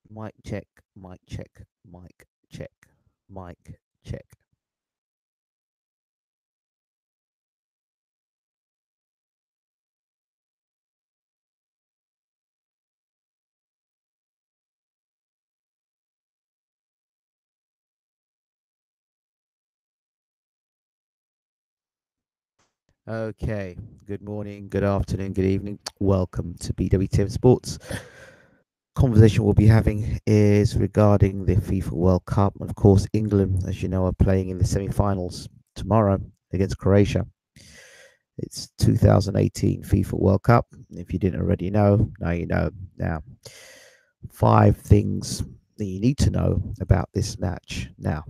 Mic check, mic check, mic check, mic check. Okay, good morning, good afternoon, good evening. Welcome to BWTM Sports. Conversation we'll be having is regarding the FIFA World Cup. And of course, England, as you know, are playing in the semi-finals tomorrow against Croatia. It's 2018 FIFA World Cup. If you didn't already know, now you know. Now, five things that you need to know about this match. Now,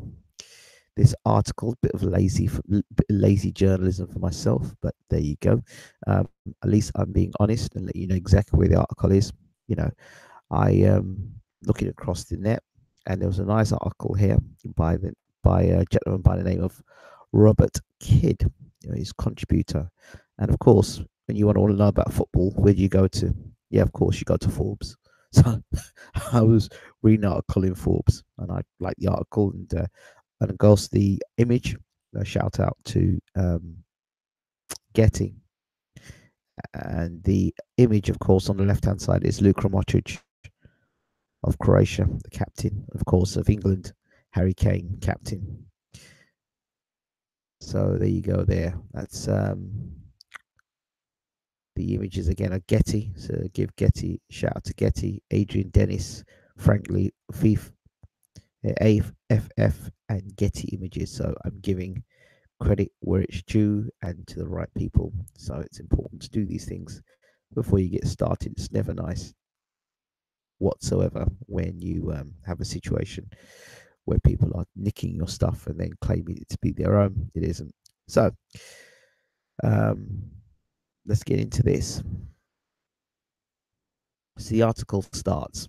this article, bit of lazy journalism for myself, but there you go. At least I'm being honest and let you know exactly where the article is. You know, I looking across the net, and there was a nice article here by a gentleman by the name of Robert Kidd, his contributor. And of course, when you want to know about football, where do you go to? Yeah, of course, you go to Forbes. So I was reading an article in Forbes, and I like the article, and it goes to the image. A shout out to Getty, and the image, of course, on the left hand side is Luka Modric of Croatia, the captain, of course, of England, Harry Kane, captain. So there you go. There, that's the images again are Getty. So give Getty shout out to Getty, Adrian Dennis, Frankly, Fief, AFF, and Getty Images. So I'm giving credit where it's due and to the right people. So it's important to do these things before you get started. It's never nice whatsoever when you have a situation where people are nicking your stuff and then claiming it to be their own. It isn't. So um, let's get into this. So the article starts.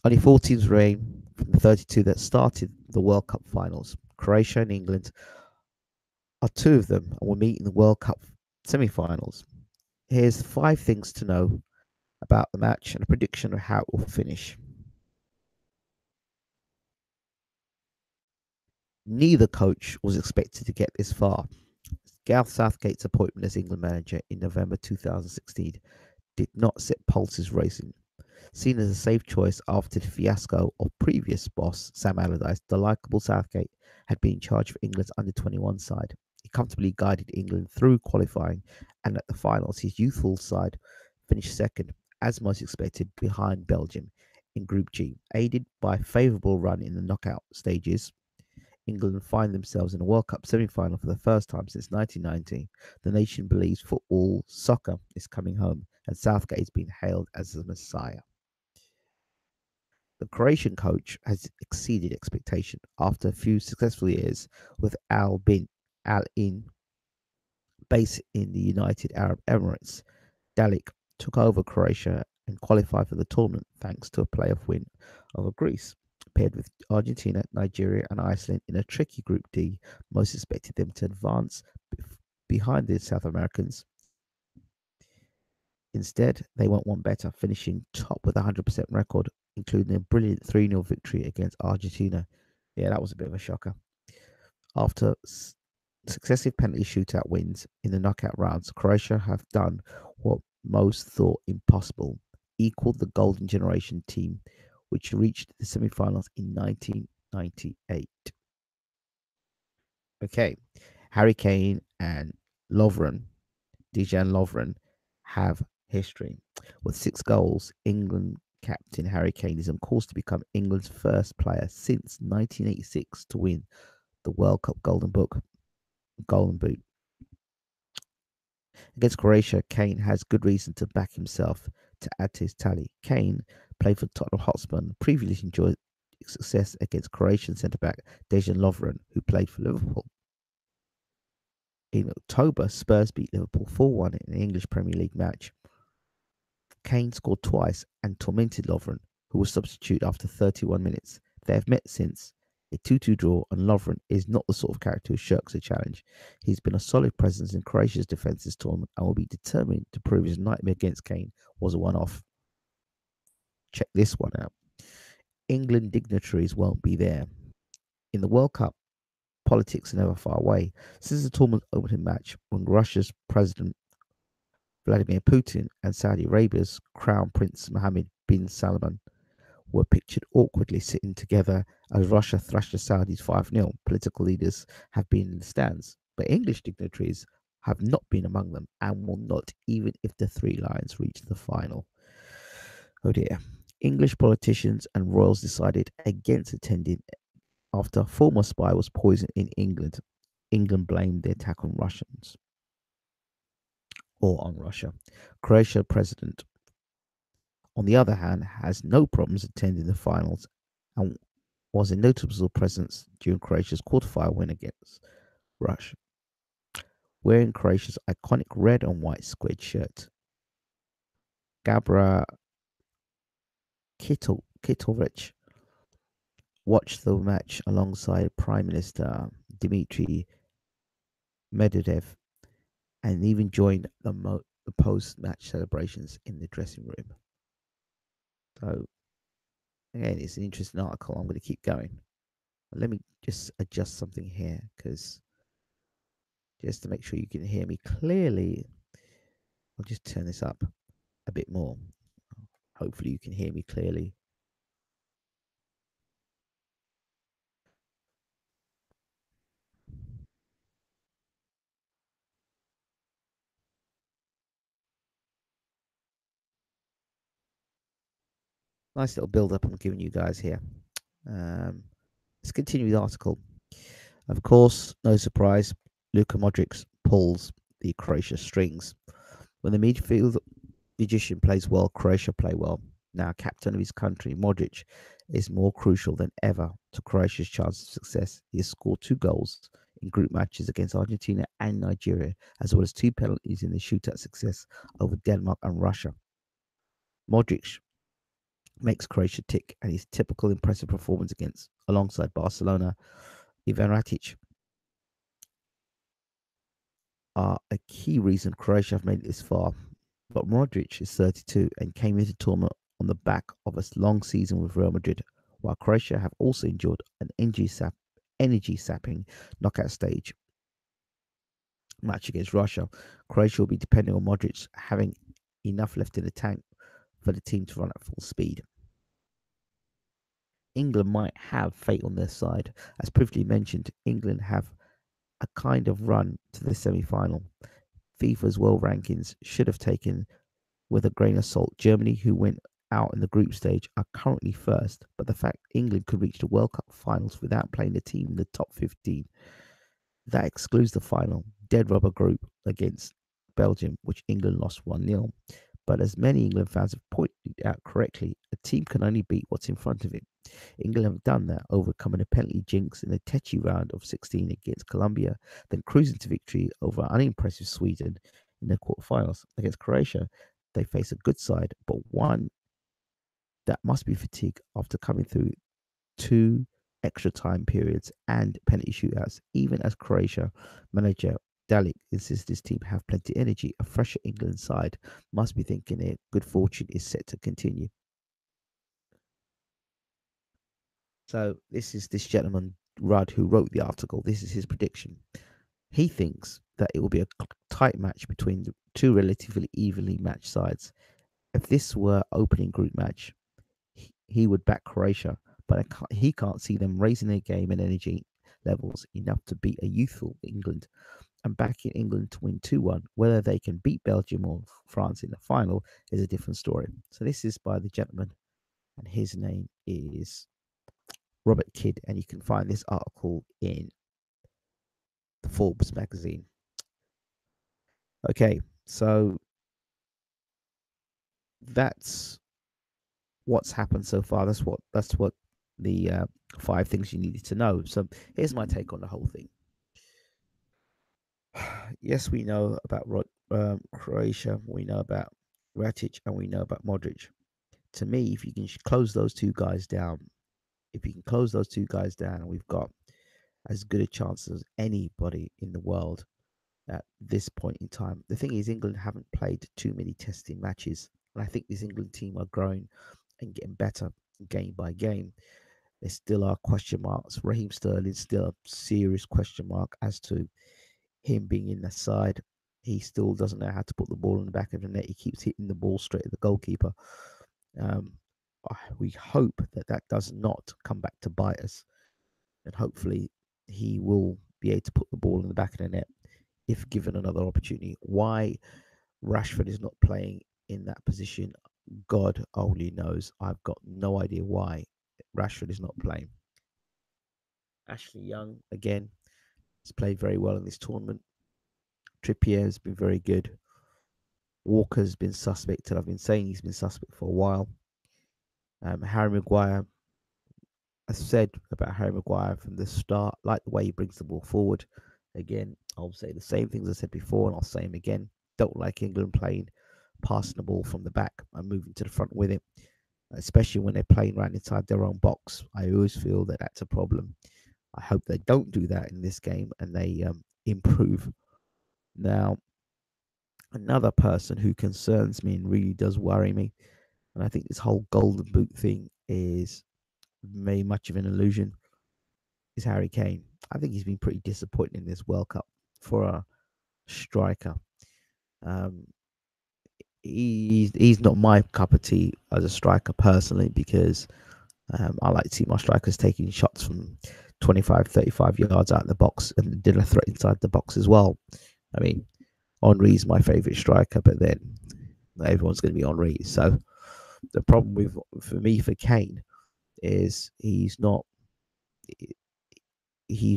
Only 4 teams remain from the 32 that started the World Cup finals. Croatia and England are two of them and will meet in the World Cup semi-finals. Here's five things to know about the match and a prediction of how it will finish. Neither coach was expected to get this far. Gareth Southgate's appointment as England manager in November 2016 did not set pulses racing. Seen as a safe choice after the fiasco of previous boss Sam Allardyce, the likeable Southgate had been in charge of England's under-21 side. He comfortably guided England through qualifying, and at the finals, his youthful side finished second, as most expected, behind Belgium in Group G. Aided by a favourable run in the knockout stages, England find themselves in a World Cup semi-final for the first time since 1990. The nation believes football, soccer, is coming home, and Southgate is being hailed as the Messiah. The Croatian coach has exceeded expectation after a few successful years with Al In, based in the United Arab Emirates. Dalic took over Croatia and qualified for the tournament thanks to a playoff win over Greece. Paired with Argentina, Nigeria, and Iceland in a tricky Group D, most expected them to advance behind the South Americans. Instead, they went one better, finishing top with a 100% record, including a brilliant 3-0 victory against Argentina. Yeah, that was a bit of a shocker. After successive penalty shootout wins in the knockout rounds, Croatia have done what most thought impossible, equaled the Golden Generation team, which reached the semi-finals in 1998. Okay, Harry Kane and Lovren, Dejan Lovren, have history. With 6 goals, England captain Harry Kane is on course to become England's first player since 1986 to win the World Cup Golden Boot. Against Croatia, Kane has good reason to back himself to add to his tally. Kane played for Tottenham Hotspur and previously enjoyed success against Croatian centre-back Dejan Lovren, who played for Liverpool. In October, Spurs beat Liverpool 4-1 in an English Premier League match. Kane scored twice and tormented Lovren, who was substituted after 31 minutes. They have met since, a 2-2 draw, and Lovren is not the sort of character who shirks a challenge. He's been a solid presence in Croatia's defence this tournament and will be determined to prove his nightmare against Kane was a one-off. Check this one out. England dignitaries won't be there. In the World Cup, politics are never far away. Since the tournament opening match, when Russia's President Vladimir Putin and Saudi Arabia's Crown Prince Mohammed bin Salman were pictured awkwardly sitting together as Russia thrashed the Saudis 5-0. Political leaders have been in the stands, but English dignitaries have not been among them and will not, even if the Three Lions reach the final. Oh dear. English politicians and royals decided against attending after a former spy was poisoned in England. England blamed the attack on Russians or on Russia. Croatia president, on the other hand, has no problems attending the finals and was a notable presence during Croatia's quarterfinal win against Russia. Wearing Croatia's iconic red and white squared shirt, Gabra Kitovic watched the match alongside Prime Minister Dmitry Medvedev and even joined the post-match celebrations in the dressing room. So, again, it's an interesting article. I'm going to keep going. Let me just adjust something here because just to make sure you can hear me clearly, I'll just turn this up a bit more. Hopefully, you can hear me clearly. Nice little build up I'm giving you guys here. Let's continue the article. Of course, no surprise, Luka Modric pulls the Croatia strings. When the midfield magician plays well, Croatia play well. Now, captain of his country, Modric is more crucial than ever to Croatia's chance of success. He has scored 2 goals in group matches against Argentina and Nigeria, as well as 2 penalties in the shootout success over Denmark and Russia. Modric makes Croatia tick, and his typical impressive performance alongside Barcelona, Ivan Rakitic are a key reason Croatia have made it this far. But Modric is 32 and came into the tournament on the back of a long season with Real Madrid, while Croatia have also endured an energy sapping knockout stage match against Russia. Croatia will be depending on Modric having enough left in the tank for the team to run at full speed. England might have fate on their side. As previously mentioned, England have a kind of run to the semi-final. FIFA's world rankings should have taken with a grain of salt. Germany, who went out in the group stage, are currently first, but the fact England could reach the World Cup finals without playing a team in the top 15, that excludes the final dead rubber group against Belgium, which England lost 1-0. But as many England fans have pointed out correctly, a team can only beat what's in front of it. England have done that, overcoming a penalty jinx in the tetchy round of 16 against Colombia, then cruising to victory over unimpressive Sweden in the quarterfinals. Against Croatia, they face a good side, but one that must be fatigued after coming through 2 extra time periods and penalty shootouts. Even as Croatia manager Dalic insists his team have plenty of energy, a fresher England side must be thinking their good fortune is set to continue. So this is this gentleman, Rudd, who wrote the article. This is his prediction. He thinks that it will be a tight match between the 2 relatively evenly matched sides. If this were opening group match, he would back Croatia, but he can't see them raising their game and energy levels enough to beat a youthful England. And backing England to win 2-1, whether they can beat Belgium or France in the final is a different story. So this is by the gentleman, and his name is Robert Kidd, and you can find this article in the Forbes magazine. Okay, so that's what's happened so far. That's what the 5 things you needed to know. So here's my take on the whole thing. Yes, we know about Croatia, we know about Ratic, and we know about Modric. To me, if you can close those 2 guys down, and we've got as good a chance as anybody in the world at this point in time. The thing is, England haven't played too many testing matches, and I think this England team are growing and getting better. game by game. There still are question marks. Raheem Sterling's still a serious question mark as to him being in the side. He still doesn't know how to put the ball in the back of the net. He keeps hitting the ball straight at the goalkeeper. Um, we hope that that does not come back to bite us, and hopefully he will be able to put the ball in the back of the net if given another opportunity. Why Rashford is not playing in that position, God only knows. I've got no idea why Rashford is not playing. Ashley Young, again, has played very well in this tournament. Trippier has been very good. Walker's been suspect, and I've been saying he's been suspect for a while. Harry Maguire, I said about Harry Maguire from the start, like the way he brings the ball forward. Again, I'll say the same things I said before, and I'll say them again. Don't like England playing, passing the ball from the back and moving to the front with it, especially when they're playing right inside their own box. I always feel that that's a problem. I hope they don't do that in this game and they improve. Now, another person who concerns me and really does worry me, and I think this whole golden boot thing is very much of an illusion, is Harry Kane. I think he's been pretty disappointing in this World Cup for a striker. Um, he's not my cup of tea as a striker personally, because I like to see my strikers taking shots from 25, 35 yards out of the box and did a threat inside the box as well. I mean, Henry's my favourite striker, but then everyone's going to be Henry. So the problem for Kane is he's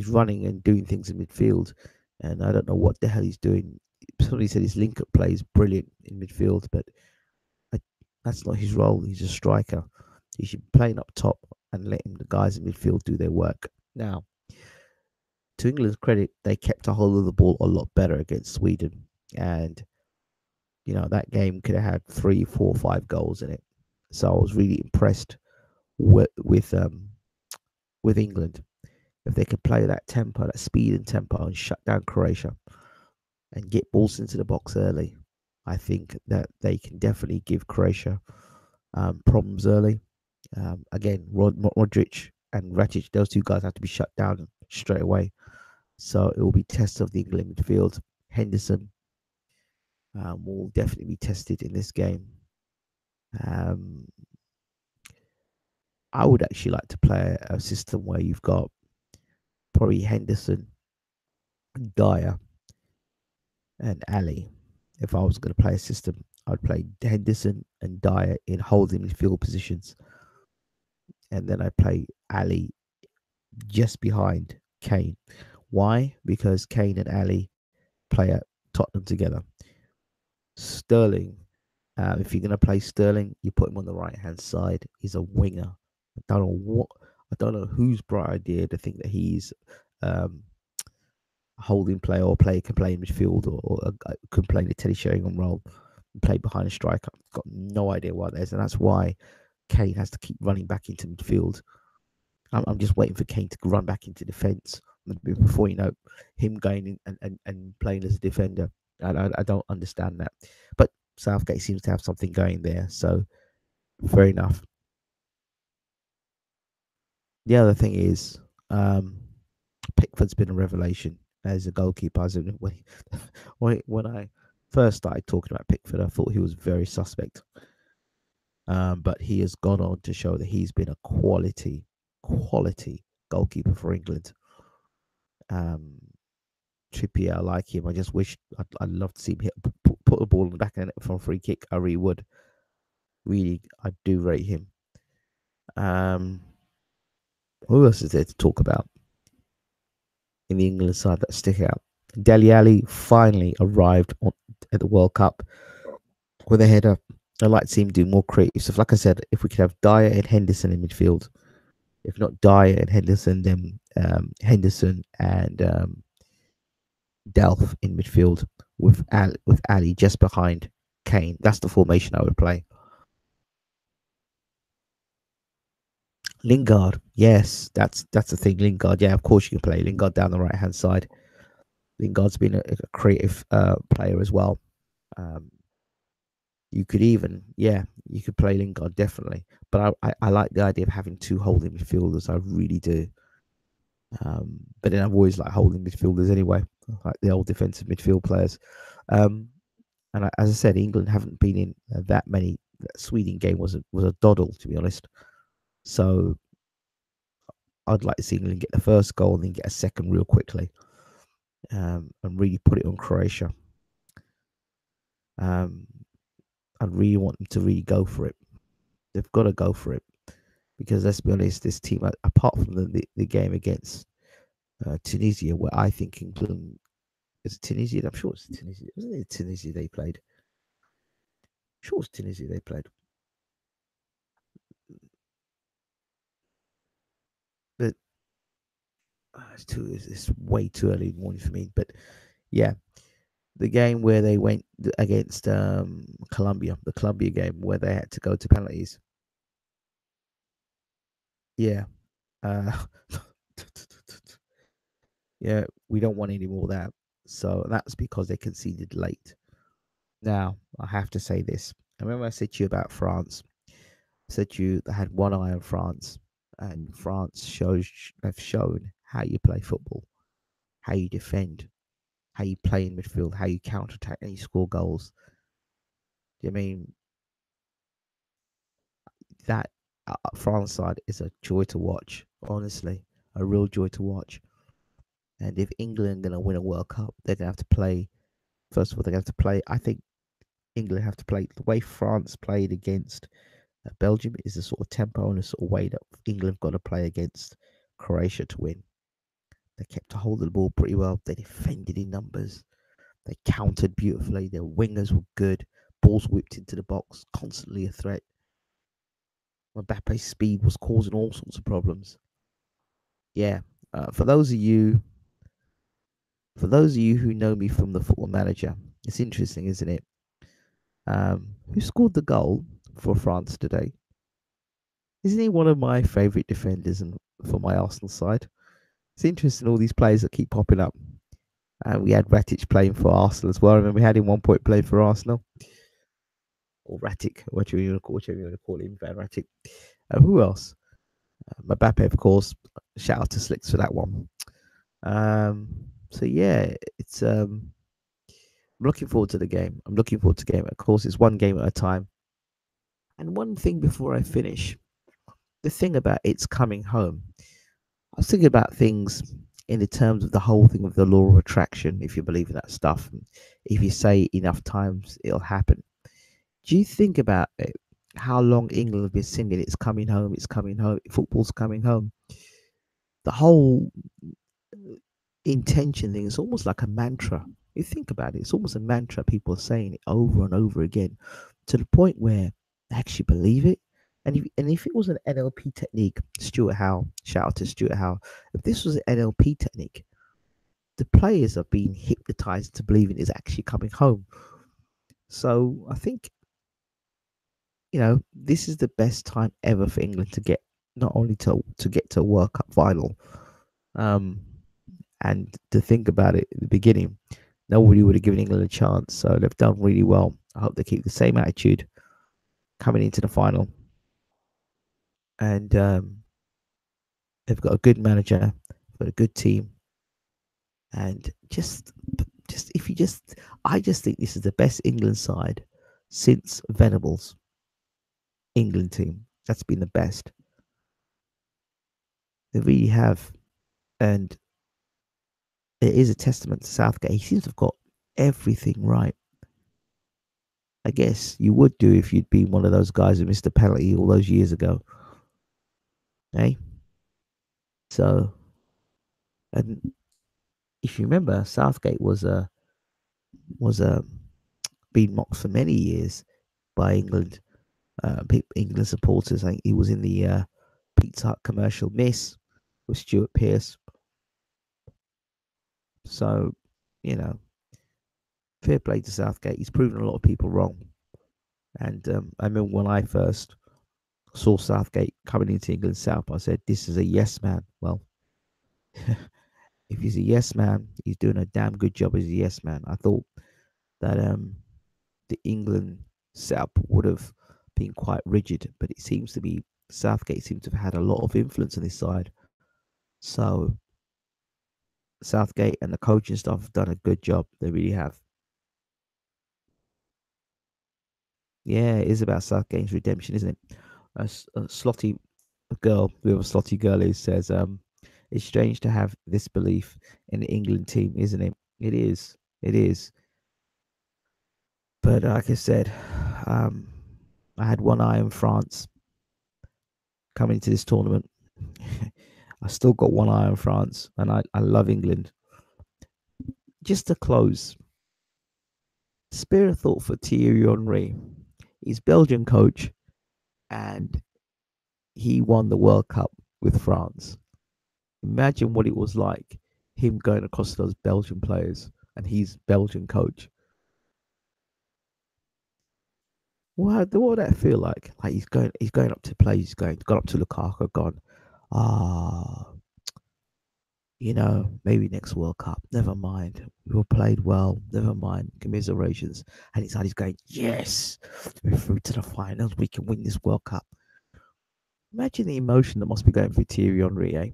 running and doing things in midfield, and I don't know what the hell he's doing. Somebody said his link up play is brilliant in midfield, but I, that's not his role. He's a striker. He should be playing up top and letting the guys in midfield do their work. Now, to England's credit, they kept a hold of the ball a lot better against Sweden, and that game could have had 3, 4, 5 goals in it. So I was really impressed with England. If they could play that tempo, that speed and tempo, and shut down Croatia and get balls into the box early, I think that they can definitely give Croatia problems early. Again, Modric and Rakic, those two guys have to be shut down straight away. So it will be test of the England midfield. Henderson will definitely be tested in this game. I would actually like to play a system where you've got probably Henderson, Dyer, and Ali. If I was going to play a system, I'd play Henderson and Dyer in holding midfield positions, and then I play Ali just behind Kane. Why? Because Kane and Ali play at Tottenham together. Sterling, if you're going to play Sterling, you put him on the right hand side. He's a winger. I don't know whose bright idea to think that he's holding player or player can play in midfield or can play in the Teddy Sheringham role and play behind a striker. Got no idea why that is, and that's why Kane has to keep running back into midfield. I'm just waiting for Kane to run back into defence before him going in and playing as a defender. I don't understand that, but Southgate seems to have something going there, so fair enough. The other thing is, Pickford's been a revelation as a goalkeeper. When I first started talking about Pickford, I thought he was very suspect. But he has gone on to show that he's been a quality goalkeeper for England. Trippier, I like him. I just wish I'd love to see him put the ball in the back of the net from a free kick. I really would. Really, I do rate him. Who else is there to talk about in the England side that stick out? Dele Alli finally arrived at the World Cup with a header. I'd like to see him do more creative stuff. Like I said, if we could have Dyer and Henderson in midfield, if not Dyer and Henderson, then Henderson and Delph in midfield with Ali just behind Kane. That's the formation I would play. Lingard, yes, that's the thing. Lingard, yeah, of course you can play Lingard down the right hand side. Lingard's been a creative player as well. You could even, yeah, you could play Lingard definitely. But I like the idea of having two holding midfielders. I really do. But then I've always liked holding midfielders anyway, like the old defensive midfield players. Um, and as I said, England haven't been in that many. That Sweden game was a doddle, to be honest. So I'd like to see England get the first goal and then get a second real quickly, and really put it on Croatia. Um, I really want them to really go for it. They've got to go for it because let's be honest, this team, apart from the game against Tunisia, where I think England is Tunisia. I'm sure it's Tunisia. Wasn't it Tunisia they played? I'm sure it's Tunisia they played. But it's way too early in the morning for me. But yeah, the game where they went against Colombia, the Colombia game where they had to go to penalties. Yeah. Uh, yeah, we don't want any more of that. So that's because they conceded late. Now, I have to say this. I remember I said to you about France. I said to you that I had one eye on France, and France have shown how you play football, how you defend, how you play in midfield, how you counter attack, and you score goals. I mean, that France side is a joy to watch, honestly, a real joy to watch. And if England are going to win a World Cup, they're going to have to play. First of all, they're going to have to play. I think England have to play the way France played against Belgium is the sort of tempo and the sort of way that England have got to play against Croatia to win. They kept a hold of the ball pretty well. They defended in numbers. They countered beautifully. Their wingers were good. Balls whipped into the box, constantly a threat. Mbappe's speed was causing all sorts of problems. Yeah, for those of you, who know me from the Football Manager, it's interesting, isn't it? Who scored the goal for France today? Isn't he one of my favourite defenders for my Arsenal side? It's interesting all these players that keep popping up. We had Ratic playing for Arsenal as well. I remember we had him 1 point playing for Arsenal. Or Ratic, whatever you want to call him, Van Ratic. Who else? Mbappe, of course. Shout out to Slicks for that one. So yeah, it's I'm looking forward to the game. I'm looking forward to the game. Of course, it's one game at a time. And one thing before I finish, the thing about it's coming home. I was thinking about things in the terms of the whole thing of the law of attraction, if you believe in that stuff. If you say enough times, it'll happen. Do you think about it, how long England have been singing, it's coming home, it's coming home, football's coming home? The whole intention thing is almost like a mantra. You think about it, it's almost a mantra. People are saying it over and over again to the point where they actually believe it. And if it was an NLP technique, Stuart Howe, shout out to Stuart Howe, if this was an NLP technique, the players are being hypnotized to believing it's actually coming home. So I think, this is the best time ever for England to get not only to get to a World Cup final, um, and to think about it at the beginning, nobody would have given England a chance. So they've done really well. I hope they keep the same attitude coming into the final. And they've got a good manager, got a good team, and just if you just, I just think this is the best England side since Venables' England team. That's been the best. They really have, and it is a testament to Southgate. He seems to have got everything right. I guess you would do if you'd been one of those guys who missed a penalty all those years ago. Eh? So, and if you remember, Southgate was being mocked for many years by England supporters. I think he was in the Pizza Hut commercial Miss with Stuart Pearce. So, you know, fair play to Southgate. He's proven a lot of people wrong. And I remember when I first saw Southgate coming into England South, I said, this is a yes man. Well, if he's a yes man, he's doing a damn good job as a yes man. I thought that the England setup would have been quite rigid, but it seems to be Southgate seems to have had a lot of influence on his side. So Southgate and the coaching staff have done a good job. They really have. Yeah, it is about Southgate's redemption, isn't it? A slotty girl, whoever slotty girl is, says, it's strange to have this belief in the England team, isn't it? It is. It is. But like I said, um, I had one eye on France coming into this tournament. I still got one eye on France, and I love England. Just to close, spare a thought for Thierry Henry. He's Belgian coach, and he won the World Cup with France. Imagine what it was like him going across those Belgian players, and he's Belgian coach. What would that feel like? Like he's going up to play. He's gone up to Lukaku, gone. Ah, maybe next World Cup. Never mind. We all played well. Never mind. Commiserations. And he's going, yes, we're through to the finals. We can win this World Cup. Imagine the emotion that must be going through Thierry Henry, eh?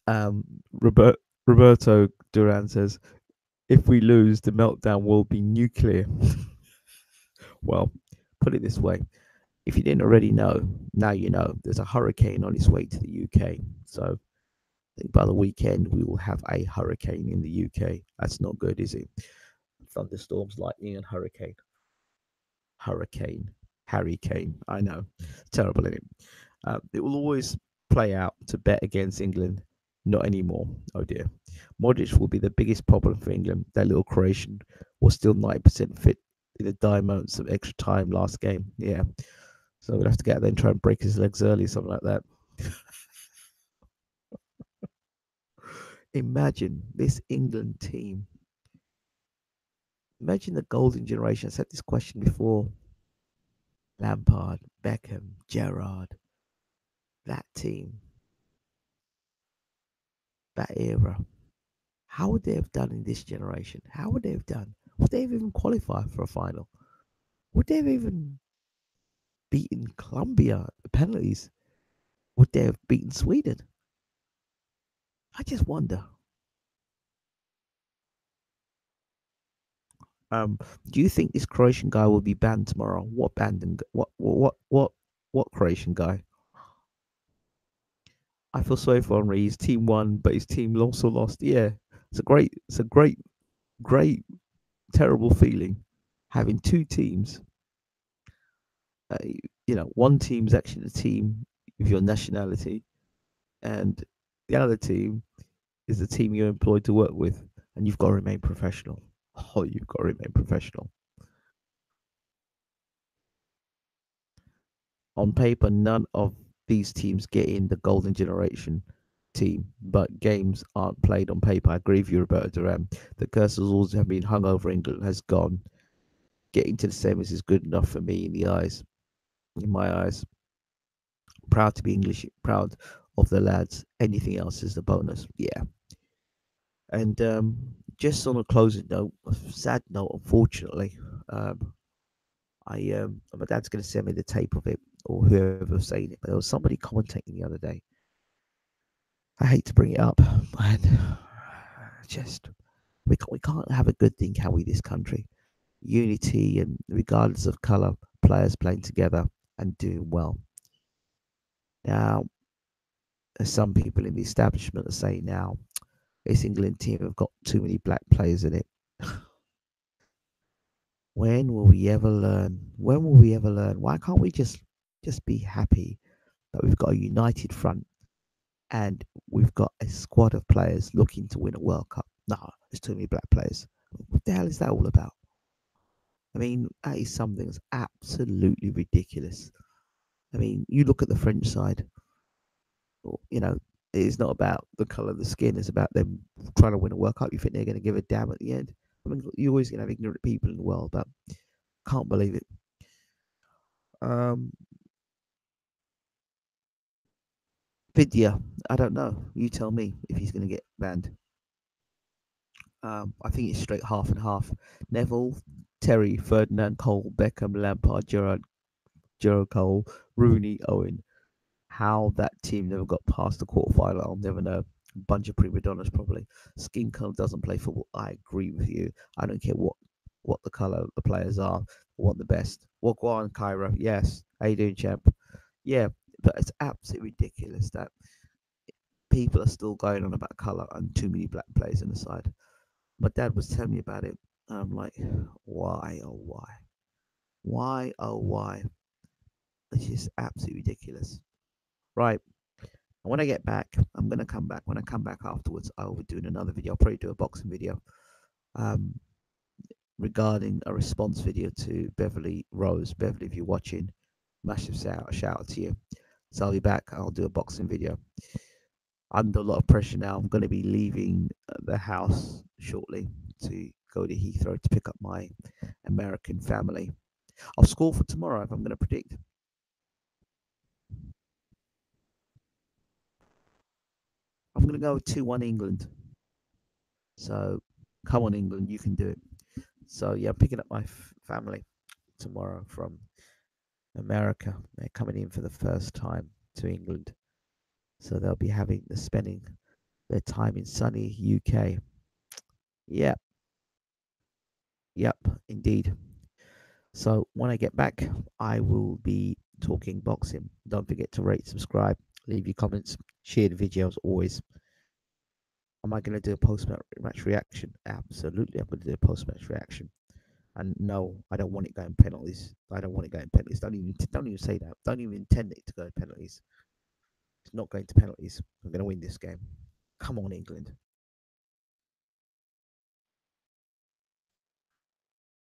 Um, Roberto Duran says, if we lose, the meltdown will be nuclear. Well, put it this way. If you didn't already know, now you know. There's a hurricane on its way to the UK. So I think by the weekend we will have a hurricane in the UK. That's not good, is it? Thunderstorms, lightning, and hurricane. Hurricane. Harry Kane. I know. Terrible, isn't it? It will always play out to bet against England. Not anymore. Oh dear. Modric will be the biggest problem for England. That little Croatian was still 90% fit in the dire moments of extra time last game. Yeah. So we'll have to get out there and try and break his legs early, something like that. Imagine this England team. Imagine the golden generation. I said this question before. Lampard, Beckham, Gerrard, that team, that era. How would they have done in this generation? How would they have done? Would they have even qualified for a final? Would they have even beaten Colombia at the penalties? Would they have beaten Sweden? I just wonder. Um, do you think this Croatian guy will be banned tomorrow? What banned and what Croatian guy? I feel sorry for Henry. His team won, but his team also lost. Yeah, it's a great, terrible feeling having two teams. Uh, one team's actually the team of your nationality, and the other team is the team you're employed to work with, and you've got to remain professional. Oh, you've got to remain professional. On paper, none of these teams get in the golden generation team, but games aren't played on paper. I agree with you, Roberto Duran. The curse has always been hung over England has gone. Getting to the semis is good enough for me in my eyes. Proud to be English, proud of the lads. Anything else is the bonus. Yeah. And just on a closing note, a sad note, unfortunately, my dad's going to send me the tape of it or whoever's saying it, but there was somebody commentating the other day. I hate to bring it up, and just we can't have a good thing, can we? This country, unity and regardless of color, players playing together and doing well. Now, there's some people in the establishment are saying now this England team have got too many black players in it. When will we ever learn? When will we ever learn? Why can't we just be happy that we've got a united front and we've got a squad of players looking to win a World Cup? No, there's too many black players. What the hell is that all about? I mean, that is something that's absolutely ridiculous. I mean, you look at the French side, you know, it's not about the colour of the skin, it's about them trying to win a World Cup. You think they're going to give a damn at the end? I mean, you're always going to have ignorant people in the world, but can't believe it. Um, Vidya, I don't know. You tell me if he's going to get banned. I think it's straight half and half. Neville, Terry, Ferdinand, Cole, Beckham, Lampard, Gerard Cole, Rooney, Owen. How that team never got past the quarterfinal, I'll never know. A bunch of prima donnas, probably. Skin color doesn't play football. I agree with you. I don't care what the color of the players are. I want the best. Wagwan, Cairo, yes. How you doing, champ? Yeah, but it's absolutely ridiculous that people are still going on about color and too many black players in the side. My dad was telling me about it. And I'm like, why, oh, why? Why, oh, why? It's just absolutely ridiculous. Right. And when I get back, I'm going to come back. When I come back afterwards, I will be doing another video. I'll probably do a boxing video um, regarding a response video to Beverly Rose. Beverly, if you're watching, massive shout out to you. So I'll be back. I'll do a boxing video. Under a lot of pressure now. I'm going to be leaving the house shortly to go to Heathrow to pick up my American family. I'll score for tomorrow if I'm going to predict. I'm going to go 2-1 England. So come on, England, you can do it. So yeah, I'm picking up my family tomorrow from America. They're coming in for the first time to England. So they'll be spending their time in sunny UK. Yep, yep, indeed. So when I get back, I will be talking boxing. Don't forget to rate, subscribe, leave your comments, share the video as always. Am I going to do a post-match reaction? Absolutely, I'm going to do a post-match reaction. And no, I don't want it going penalties. I don't want it going penalties. Don't even say that. Don't even intend it to go penalties. It's not going to penalties. I'm going to win this game. Come on, England.